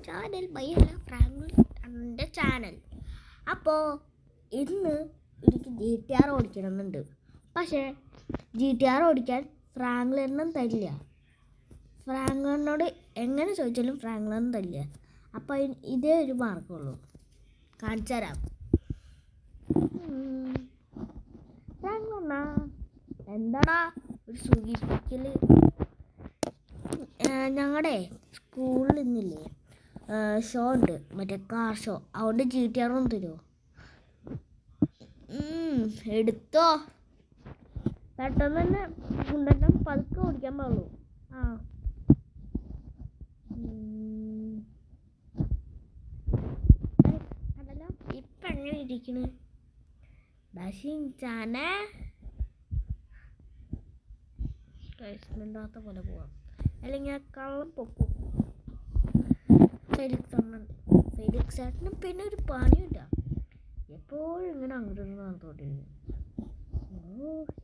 Channel my ഫ്രാങ്ക്ലിൻ്റെ channel. അപ്പോൾ ഇന്ന് എനിക്ക് GTR ഓടിക്കണമെന്നുണ്ട്. പക്ഷേ GTR ഓടിക്കാൻ ഫ്രാങ്ക്ലിനും തരില്ല. ഫ്രാങ്ക്ലിനോട് എങ്ങനെ ചോദിച്ചാലും ഫ്രാങ്ക്ലിനും തരില്ല. അപ്പോൾ ഇതേ ഒരു മാർഗമുള്ളൂ, കാണിച്ചു തരാം. ഫ്രാങ്ക്ലിനാ എന്താടാ ഒരു സൂചിപ്പിക്കൽ? ഞങ്ങളുടെ സ്കൂളിൽ ഇന്നില്ലേ ഷോ ഉണ്ട്, മറ്റേ കാർ ഷോ. അതുകൊണ്ട് GTR ഒന്ന് തരുമോ? എടുത്തോ. പെട്ടെന്ന് തന്നെ കൊണ്ടുവരണം, പതുക്കെ ഓടിക്കാൻ പാടുള്ളൂ. അതല്ല ഇപ്പം എങ്ങനെ ഇരിക്കണ് ഡാഷിൻചാനെ? മിണ്ടാത്ത പോലെ പോവാം, അല്ലെങ്കിൽ കള്ളം പൊക്കും. ഫെലിക്സ് ചേട്ടന് പിന്നെ ഒരു പണിയില്ല, എപ്പോഴും ഇങ്ങനെ അങ്ങോട്ട് നടത്തോണ്ടിരിക്കും.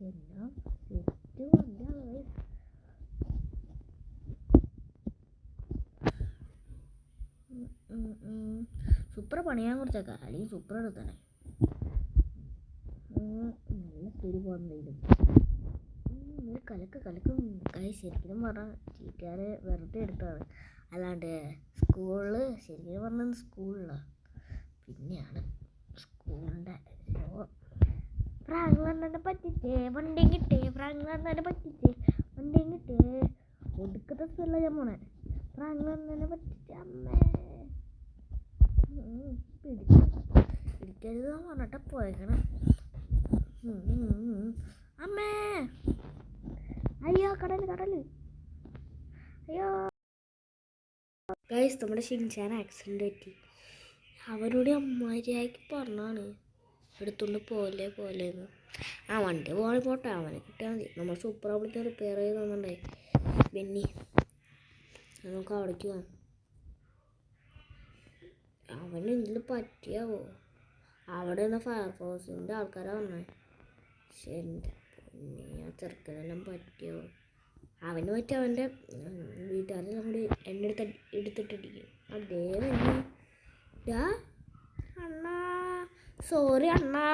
എല്ലാം സെറ്റ് വണ്ടിയാണ്. സൂപ്പർ പണിയാൻ കൊടുത്തേക്കാം, അല്ലെങ്കിൽ സൂപ്പർ എടുത്തന്നെ. നല്ല സ്പീഡ് പോകുന്നതിലും കലക്കും ശരിക്കും പറഞ്ഞാൽ GTR വെറുതെ എടുത്താണ്. അല്ലാണ്ട് സ്കൂളിൽ ശരിക്കും പറഞ്ഞത് സ്കൂളിലാണ്. പിന്നെയാണ് സ്കൂളിൻ്റെ ഫ്രാങ്ക്ലിനെ പറ്റിച്ചേ വണ്ടി കിട്ടേ, ഫ്രാങ്ക്ലിനെ പറ്റിച്ചേ വണ്ടി കിട്ടേ. ഒടുക്കത്തെ സ്ഥലം ഞാൻ പോണേ. ഫ്രാങ്ക്ലിനെ പറ്റിച്ച അമ്മേ പിടിക്കരുത് പറഞ്ഞിട്ട് പോയേക്കണം. അമ്മേ അയ്യോ കടല് അയ്യോ. ഗൈസ്, നമ്മുടെ ഷിൻചാൻ ആക്സിഡൻറ്റ് പറ്റി. അവനോട് അമ്മാരിയാക്കി പറഞ്ഞാണ് എടുത്തുകൊണ്ട് പോലെന്ന്. വണ്ടി പോകണേ പോട്ടെ, അവനെ കിട്ടിയാൽ മതി. നമ്മൾ സൂപ്പർ അവിടുത്തെ റിപ്പയർ ചെയ്ത് തന്നിട്ടുണ്ടായി ബെന്നി. നമുക്ക് അവിടേക്ക് പോകാം. അവന് എന്തെങ്കിലും പറ്റിയാവോ? അവിടെ നിന്ന് ഫയർഫോഴ്സിൻ്റെ ആൾക്കാരാണ് പറഞ്ഞത്. പക്ഷെ എൻ്റെ ആ ചെറുക്കനെല്ലാം പറ്റിയാവോ? അവന് പറ്റി അവൻ്റെ വീട്ടുകാരെല്ലാം കൂടി എന്നെ എടുത്തിട്ടിരിക്കും. അതേ തന്നെ അണ്ണാ, സോറി അണ്ണാ,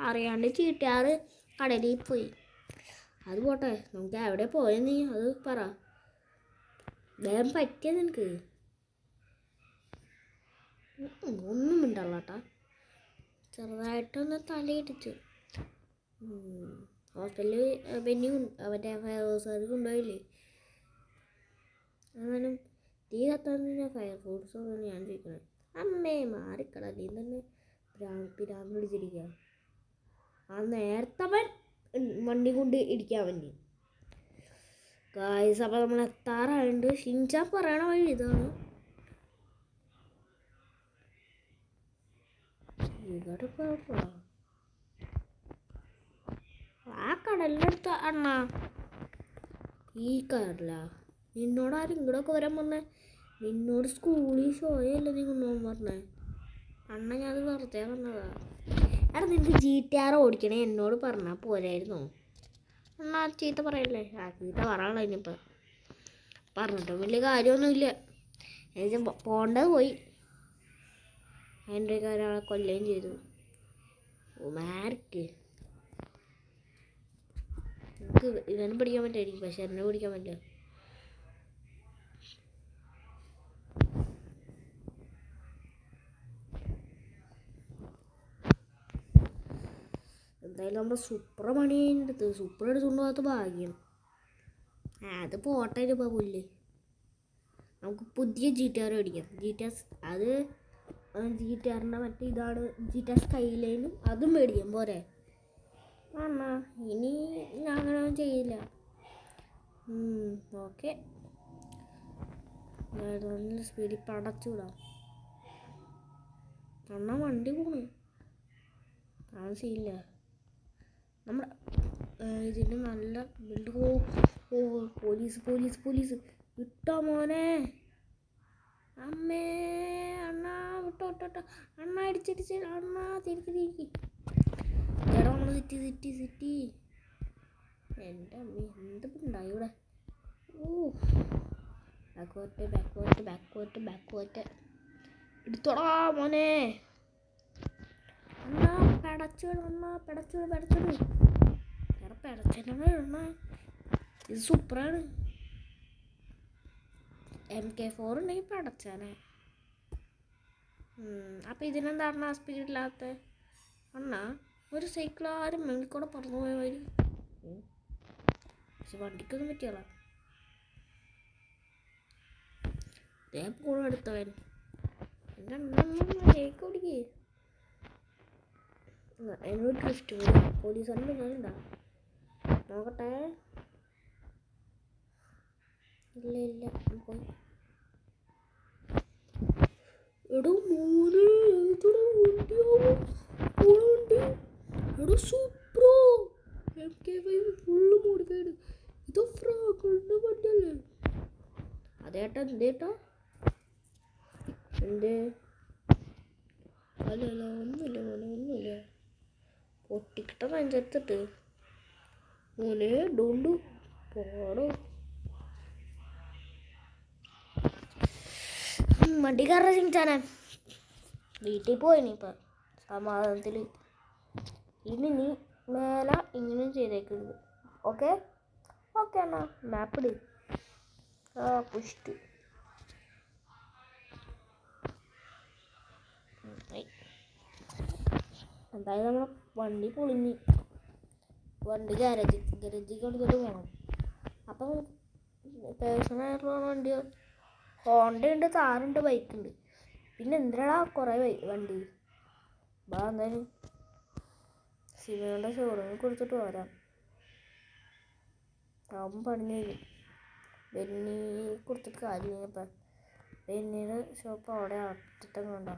അറിയാണ്ട് GTR കടലിൽ പോയി. അത് പോട്ടെ, നമുക്ക് എവിടെ പോയത് നീ അത് പറ. വേഗം പറ്റിയത് നിനക്ക്? ഒന്നും ഉണ്ടല്ലോട്ടാ, ചെറുതായിട്ടൊന്ന് തലയിടിച്ചു. ഹോസ്പിറ്റലിൽ ബെന്നി അവൻ്റെ ഫയർഫോഴ്സുകാർ കൊണ്ടുപോയില്ലേ. എന്നാലും തീ കത്താൻ ഫയർഫോഴ്സ് ഒന്നും ഞാൻ ചോദിക്കണേ. അമ്മേ മാറിക്കട, നീ തന്നെ പിരാന്ത് പിടിച്ചിരിക്കുക. നേരത്തെ അവൻ വണ്ടി കൊണ്ട് ഇടിക്കാൻ വേണ്ടി. ഗായ്സ്, അപ്പം നമ്മൾ എത്താറായുണ്ട്. ഷിൻചാൻ പറയണ വഴി ഇതാണ്. ഇവിടെ പോയപ്പോ ആ കടലിനടുത്ത് അണ്ണാ, ഈ കടല നിന്നോടാരും ഇങ്ങോട്ടൊക്കെ വരാൻ പറഞ്ഞേ? നിന്നോട് സ്കൂളിൽ ഷോയല്ലേ നീ കൊണ്ടുപോകാൻ പറഞ്ഞേ? അണ്ണ ഞാനത് വെറുതെ പറഞ്ഞതാ. എടാ, നിനക്ക് GTR ഓടിക്കണേ എന്നോട് പറഞ്ഞാൽ പോരായിരുന്നോ? എന്നാ ചീത്ത പറയല്ലേ? ചീത്ത പറയാനുള്ള ഇനിയിപ്പോൾ പറഞ്ഞിട്ടും വലിയ കാര്യമൊന്നുമില്ല. എന്നുവെച്ചാൽ പോണ്ടത് പോയി. അതിൻ്റെ ഒരാളെ കൊല്ലുകയും ചെയ്തു. മാർക്ക് എനിക്ക് ഇവനെ പിടിക്കാൻ പറ്റുമായിരിക്കും, പക്ഷെ എന്നെ പിടിക്കാൻ പറ്റില്ല. എന്തായാലും നമ്മുടെ സൂപ്പർ പണി എടുത്ത് സൂപ്പർ എടുത്തുകൊണ്ട് പോകാത്ത ഭാഗ്യം. അത് പോട്ടെ ഇപ്പോൾ പുല്ല്. നമുക്ക് പുതിയ GTR മേടിക്കാം. അത് GTRൻ്റെ മറ്റേ ഇതാണ് GTR സ്കൈലൈനും, അതും മേടിക്കാം പോരെ? ഇനി ഞാൻ അങ്ങനെ ചെയ്യില്ല. ഓക്കെ, നല്ല സ്പീഡിൽ പടച്ചു വിടാം. വണ്ടി പോണു ആവശ്യമില്ല. നമ്മുടെ ഇതിന് നല്ല ബിൽഡ്. പോലീസ് വിട്ടോ മോനെ. അമ്മേ അണ്ണാ വിട്ടോ അണ്ണാ, ഇടിച്ചിടിച്ച് അണ്ണാ, തിരിക്കി ചേട്ടാ. നമ്മൾ സിറ്റി എൻ്റെ അമ്മ എന്തിപ്പോൾ ഉണ്ടായി ഇവിടെ? ബാക്കോട്ട് എടുത്തോടാ മോനെ. അണ്ണാ പടച്ചോട് വേറെ പടച്ചനെ എണ്ണ. ഇത് സൂപ്പറാണ്. MK4 ഉണ്ടെങ്കിൽ പടച്ചാനെ. അപ്പം ഇതിനെന്താണ് സ്പീഡില്ലാത്ത അണ്ണാ? ഒരു സൈക്കിൾ ആരും മേളിൽ കൂടെ പറന്നു പോയ വരി. പക്ഷെ വണ്ടിക്കൊന്നും പറ്റിയല്ല. കൂടെ എടുത്തവൻ എൻ്റെ അണ്ണ കേക്ക് ഓടിക്കേ. എന്നോട് ട്രിസ്റ്റ് പോലീസുകാരൻ ഞാനുണ്ടാ നോക്കട്ടെ. ഇല്ല പോയി. എടോ മോനെ എടോ സൂപ്പറോ. MK5 full modified. ഇതോ ഫ്രാഗിന്റെ വണ്ടിയല്ലേ? അതേട്ടാ എന്തേട്ടാ എന്തേ? അല്ല ഒന്നുമില്ല മോനെ, ഒന്നുമില്ല. പൊട്ടിക്കിട്ട പഞ്ചായത്തിട്ട് മോനെ ഡോണ്ടു പോടോ. വണ്ടിക്കാരുടെ ചിങ്കാന വീട്ടിൽ പോയിനിപ്പം സമാധാനത്തിൽ. ഇനി നീ മേല ഇങ്ങനെയും ചെയ്തേക്കരുത്. ഓക്കെ അണ്ണാ. മാപ്പിട്. പുഷ്ടി എന്തായാലും നമ്മൾ വണ്ടി പൊളിഞ്ഞ് വണ്ടി ഗാരേജിൽ കൊടുത്തിട്ട് പോകണം. അപ്പം പേഴ്സണായിട്ടുള്ള വണ്ടിയോ ഹോണ്ടയുണ്ട്, താറുണ്ട്, ബൈക്കുണ്ട്. പിന്നെ എന്തിനാടാ കുറേ വണ്ടി? എന്തായാലും സിമയുടെ ഷോറൂമിൽ കൊടുത്തിട്ട് വരാം. അവൻ പണിഞ്ഞു ബെന്നി കൊടുത്തിട്ട് കാര്യമിപ്പം. ബെന്നിയുടെ ഷോപ്പ് അവിടെ അട്ടിട്ടുണ്ടോ?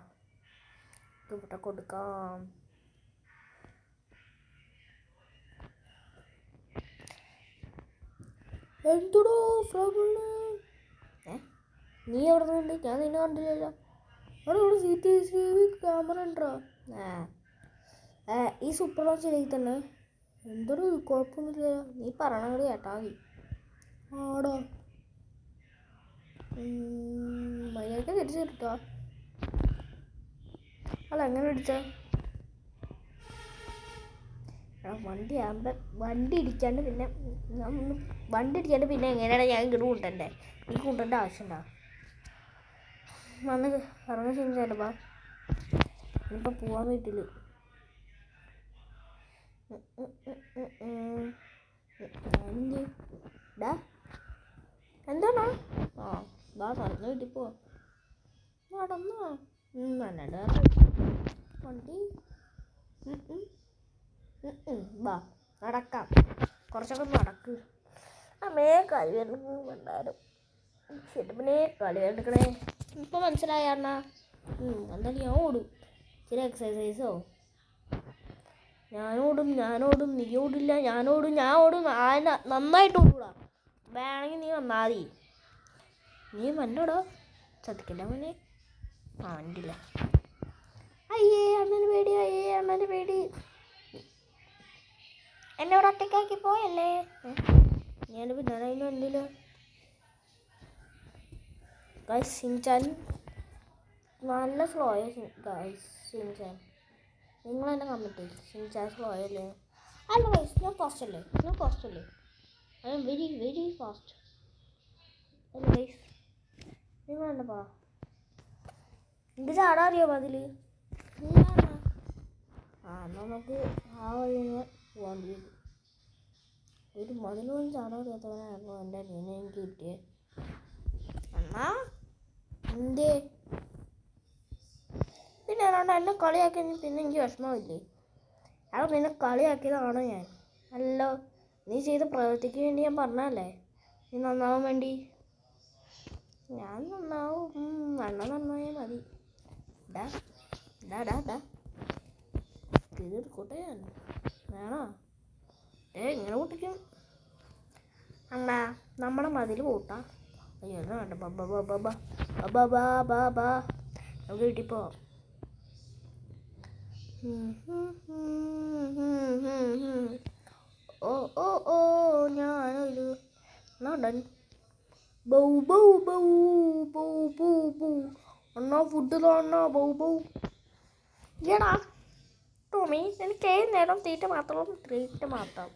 ഇവിടെ കൊടുക്കാം. എന്തോടോ ഫ്രാഗിള്? നീ എവിടെ നിന്നുണ്ട്? ഞാൻ നിന്നെ കണ്ടില്ലല്ലോ. അവിടെ ഇവിടെ CCTV ക്യാമറ ഉണ്ടോ? ഈ സൂപ്പർ ലോഞ്ചിലേക്ക് തന്നെ. എന്തൊരു കുഴപ്പമൊന്നുമില്ല. നീ പറയണത് കേട്ടാ മതി. ആടോ മര്യാദക്ക് തിരിച്ചു കിട്ടോ? അല്ല എങ്ങനെ പിടിച്ച വണ്ടി ഇടിക്കാണ്ട് പിന്നെ എങ്ങനെയാണ് ഞാൻ ഇങ്ങോട്ട് കൂട്ടണ്ടേ? നീ കൂട്ടേണ്ട ആവശ്യമുണ്ടോ? വന്ന് ഇറങ്ങി ചിന്തിച്ചാലപ്പാ ഇനിയിപ്പോൾ പോവാൻ വീട്ടിൽ. എന്താണോ? നടന്ന് വീട്ടിൽ പോവാ. നടന്നോ? വണ്ടി നടക്കാം. കുറച്ചൊക്കെ നടക്ക്. കളി വേണ്ടാരും. ശരി പിന്നെ കളി എടുക്കണേ. ഇപ്പം മനസ്സിലായാ? എന്തായാലും ഞാൻ ഓടും. ഇച്ചിരി എക്സസൈസോ. ഞാനോടും നീ ഓടില്ല. ഞാൻ ഓടും. നന്നായിട്ട് ഓടൂടാ. വേണമെങ്കിൽ നീ വന്നാൽ മതി. നീ വന്നോടോ. ശ്രദ്ധിക്കില്ല മോനെ. വണ്ടില്ല. അണ്ണന് പേടി. എന്നോട് ഒറ്റയ്ക്കാക്കി പോയല്ലേ? ഞാൻ പിന്നാലെ വണ്ടിയില്ല. ഷിൻചാൻ നല്ല സ്ലോ ആയ ഷിൻചാൻ. നിങ്ങൾ തന്നെ കമ്മിറ്റ്. ഷിൻചാൻ സ്ലോ അല്ലേ? അല്ല ഗൈസ്, ഞാൻ ഫാസ്റ്റ് അല്ലേ? I am very very fast. അല്ല ഗൈസ്, നിങ്ങൾ തന്നെ പാ. എനിക്ക് ചാടാൻ അറിയാമോ അതിൽ? നമുക്ക് ആ വഴി പോകാൻ വേണ്ടി ഒരു മതിലൊന്നും ചാടാൻ അറിയാത്തവനായിരുന്നു എൻ്റെ അനിയനെ എനിക്ക് കിട്ടിയത്. അണ്ണാ എന്തേ? പിന്നെ അതുകൊണ്ട് എന്നെ കളിയാക്കി പിന്നെ എനിക്ക് വിഷമമില്ലേ? അത് നിന്നെ കളിയാക്കിയതാണോ ഞാൻ? അല്ലോ, നീ ചെയ്ത പ്രവൃത്തിക്ക് വേണ്ടി ഞാൻ പറഞ്ഞല്ലേ നീ നന്നാവാൻ വേണ്ടി. ഞാൻ നന്നാവും. അണ്ണ നന്നായാൽ മതി. തീർക്കോട്ടെ ഞാൻ. വേണോ? ഇങ്ങനെ കൂട്ടിക്കും. അണ്ണാ നമ്മുടെ മതിൽ കൂട്ടാം. അയ്യോ വേണ്ട. നമുക്ക് വീട്ടിൽ പോവാം. ഓ ഞാനൊരു നടൻ. Bow bow bow bow bow bow. അണ്ണാ ഫുഡ് താണ്ണാ ബൗ ബൗ. എടാ ടോമി, എനിക്ക് ഏത് നേരം തീറ്റ മാത്രം.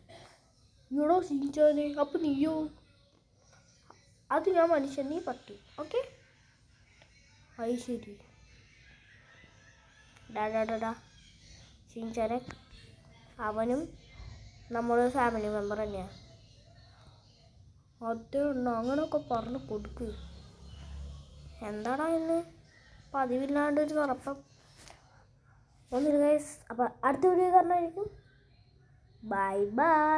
എടോ ഷിൻചാനെ, അപ്പം നീയോ? അത് ഞാൻ മനുഷ്യൻ, നീ പട്ടി. ഓക്കെ, അത് ശരി. ഡാ ഷിൻചാനെ, അവനും നമ്മുടെ ഫാമിലി മെമ്പർ തന്നെയാണ്. അതേ ഉണ്ടോ? അങ്ങനെയൊക്കെ പറഞ്ഞു കൊടുക്ക്. എന്താടാ ഇന്ന് പതിവില്ലാണ്ടൊരു തുറപ്പം. ഒന്നില്ല ഗൈസ്, അപ്പം അടുത്ത വീഡിയോ കാണുന്നതായിരിക്കും. Bye bye.